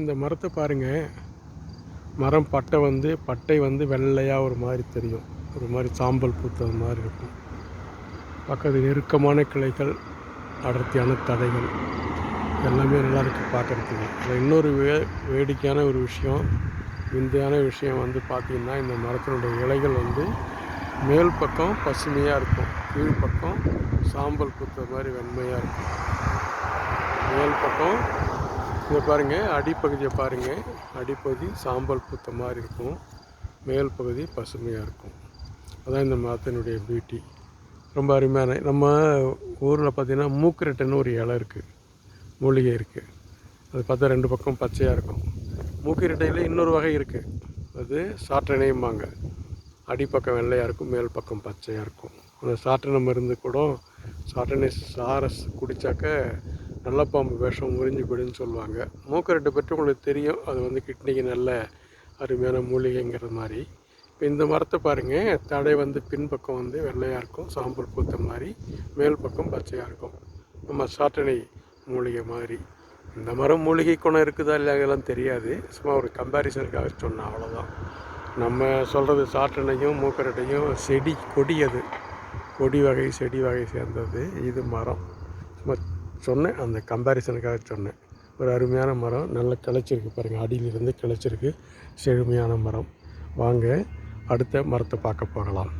இந்த மரத்தை பாருங்கள். மரம் பட்டை வந்து வெள்ளையாக ஒரு மாதிரி தெரியும். ஒரு மாதிரி சாம்பல் பூத்தது மாதிரி இருக்கும். பக்கத்து நெருக்கமான கிளைகள், அடர்த்தியான தடைகள் எல்லாமே நல்லா இருக்குது பார்க்குறதுக்கு. அதில் இன்னொரு வேடிக்கையான ஒரு விஷயம், விந்தையான விஷயம் வந்து பார்த்திங்கன்னா, இந்த மரத்தினுடைய இலைகள் வந்து மேல் பக்கம் பசுமையாக இருக்கும், கீழ் பக்கம் சாம்பல் பூத்த மாதிரி வெண்மையாக இருக்கும். மேல் பக்கம் இங்கே பாருங்கள், அடிப்பகுதியை பாருங்கள். அடிப்பகுதி சாம்பல் பூத்த மாதிரி இருக்கும், மேல் பகுதி பசுமையாக இருக்கும். அதான் இந்த மரத்தினுடைய பியூட்டி. ரொம்ப அருமையான. நம்ம ஊரில் பார்த்திங்கன்னா மூக்குரெட்டைன்னு ஒரு இலை இருக்குது, மூலிகை இருக்குது. அது பார்த்தா ரெண்டு பக்கம் பச்சையாக இருக்கும். மூக்குரெட்டையில் இன்னொரு வகை இருக்குது, அது சாற்றணையும்பாங்க. அடிப்பக்கம் வெள்ளையாக இருக்கும், மேல் பக்கம் பச்சையாக இருக்கும். அந்த சாற்றணை மருந்து கூட சாற்றணை சாரை குடித்தாக்க நல்ல பாம்பு விஷம் முறிஞ்சு போயிடுன்னு சொல்லுவாங்க. மூக்கரெட்டை பற்றி உங்களுக்கு தெரியும், அது வந்து கிட்னிக்கு நல்ல அருமையான மூலிகைங்கிற மாதிரி. இப்போ இந்த மரத்தை பாருங்கள், தடை வந்து பின்பக்கம் வந்து வெள்ளையாக இருக்கும், சாம்பல் பூத்த மாதிரி, மேல் பக்கம் பச்சையாக இருக்கும். நம்ம சாற்றணை மூலிகை மாதிரி. இந்த மரம் மூலிகை குணம் இருக்குதா இல்லையாங்கலாம் தெரியாது, சும்மா ஒரு கம்பேரிசனுக்காக சொன்னேன், அவ்வளோதான். நம்ம சொல்கிறது சாற்றணையும் மூக்கரெட்டையும் கொடி, அது செடி வகை சேர்ந்தது. இது மரம் சும்மா சொன்னேன், அந்த கம்பேரிசனுக்காக சொன்னேன். ஒரு அருமையான மரம், நல்லா கிளைச்சிருக்கு பாருங்கள், அடியிலிருந்து கிளைச்சிருக்கு, செழுமையான மரம். வாங்க அடுத்த மரத்தை பார்க்க போகலாம்.